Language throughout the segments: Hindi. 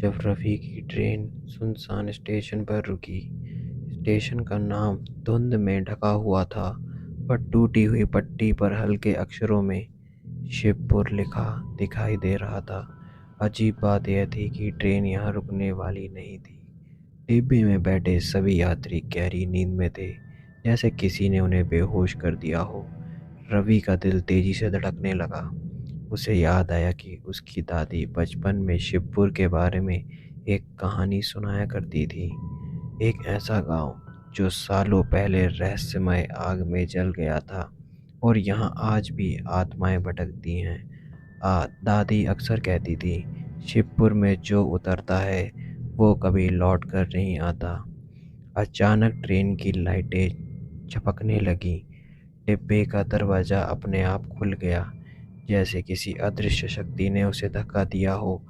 जब रफ़ी की ट्रेन सुनसान स्टेशन पर रुकी। स्टेशन का नाम धुंध में ढका हुआ था, पर टूटी हुई पट्टी पर हल्के अक्षरों में शिवपुर लिखा दिखाई दे रहा था। अजीब बात यह थी कि ट्रेन यहाँ रुकने वाली नहीं थी। डिब्बे में बैठे सभी यात्री गहरी नींद में थे, जैसे किसी ने उन्हें बेहोश कर दिया हो। रवि का दिल तेजी से धड़कने लगा। उसे याद आया कि उसकी दादी बचपन में शिवपुर के बारे में एक कहानी सुनाया करती थी। एक ऐसा गांव जो सालों पहले रहस्यमय आग में जल गया था और यहाँ आज भी आत्माएं भटकती हैं। दादी अक्सर कहती थी, शिवपुर में जो उतरता है वो कभी लौट कर नहीं आता। अचानक ट्रेन की लाइटें झपकने लगी। डिब्बे का दरवाज़ा अपने आप खुल गया, जैसे किसी अदृश्य शक्ति ने उसे धक्का दिया हो।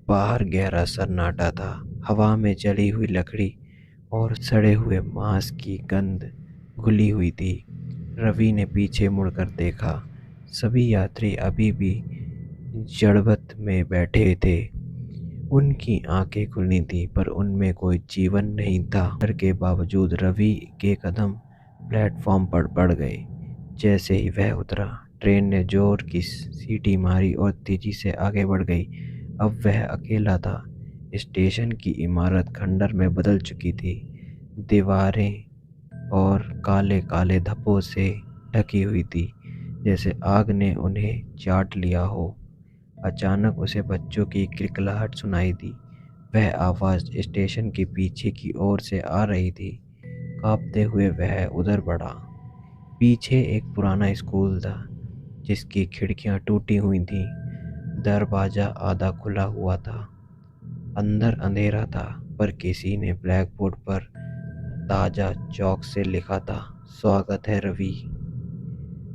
बाहर गहरा सन्नाटा था। हवा में जली हुई लकड़ी और सड़े हुए मांस की गंध घुली हुई थी। रवि ने पीछे मुड़कर देखा। सभी यात्री अभी भी जड़बत में बैठे थे। उनकी आंखें खुली थी, पर उनमें कोई जीवन नहीं था। डर के बावजूद रवि के कदम प्लेटफॉर्म पर बढ़ गए। जैसे ही वह उतरा, ट्रेन ने जोर की सीटी मारी और तेजी से आगे बढ़ गई। अब वह अकेला था। स्टेशन की इमारत खंडर में बदल चुकी थी। दीवारें और काले काले धब्बों से ढकी हुई थी, जैसे आग ने उन्हें चाट लिया हो। अचानक उसे बच्चों की किलकिलाहट सुनाई दी। वह आवाज़ स्टेशन के पीछे की ओर से आ रही थी। कांपते हुए वह उधर बढ़ा। पीछे एक पुराना स्कूल था, जिसकी खिड़कियां टूटी हुई थीं। दरवाज़ा आधा खुला हुआ था। अंदर अंधेरा था, पर किसी ने ब्लैक बोर्ड पर ताज़ा चौक से लिखा था, स्वागत है रवि।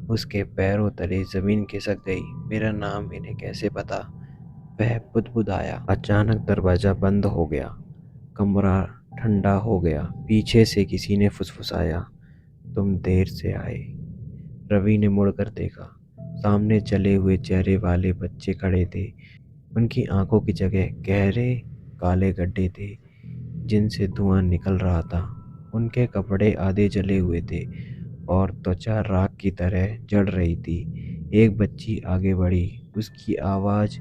उसके पैरों तले जमीन खिसक गई। मेरा नाम इन्हें कैसे पता? वह बुदबुदाया। अचानक दरवाज़ा बंद हो गया। कमरा ठंडा हो गया। पीछे से किसी ने फुसफुसाया, तुम देर से आए। रवि ने मुड़कर देखा। सामने जले हुए चेहरे वाले बच्चे खड़े थे। उनकी आंखों की जगह गहरे काले गड्ढे थे, जिनसे धुआं निकल रहा था। उनके कपड़े आधे जले हुए थे और त्वचा राख की तरह जल रही थी। एक बच्ची आगे बढ़ी। उसकी आवाज़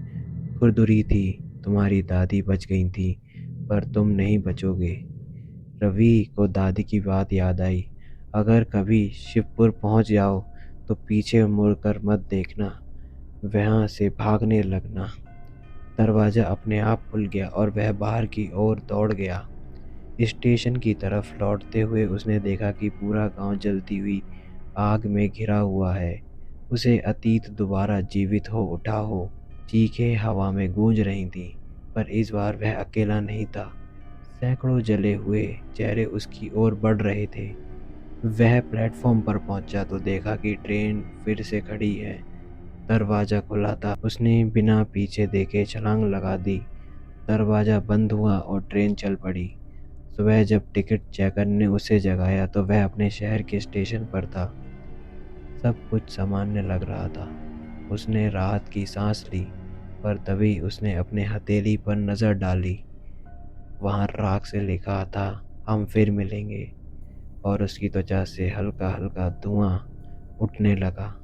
खुरदुरी थी, तुम्हारी दादी बच गई थी, पर तुम नहीं बचोगे। रवि को दादी की बात याद आई, अगर कभी शिवपुर पहुंच जाओ तो पीछे मुड़कर मत देखना, वहां से भागने लगना। दरवाज़ा अपने आप खुल गया और वह बाहर की ओर दौड़ गया। स्टेशन की तरफ लौटते हुए उसने देखा कि पूरा गांव जलती हुई आग में घिरा हुआ है। उसे अतीत दोबारा जीवित हो उठा हो। चीखें हवा में गूंज रही थीं, पर इस बार वह अकेला नहीं था। सैकड़ों जले हुए चेहरे उसकी ओर बढ़ रहे थे। वह प्लेटफॉर्म पर पहुंचा तो देखा कि ट्रेन फिर से खड़ी है। दरवाज़ा खुला था। उसने बिना पीछे देखे छलांग लगा दी। दरवाज़ा बंद हुआ और ट्रेन चल पड़ी। सुबह जब टिकट चेकर ने उसे जगाया तो वह अपने शहर के स्टेशन पर था। सब कुछ सामान्य लग रहा था। उसने राहत की सांस ली, पर तभी उसने अपने हथेली पर नज़र डाली। वहाँ राख से लिखा था, हम फिर मिलेंगे, और उसकी त्वचा से हल्का हल्का धुआं उठने लगा।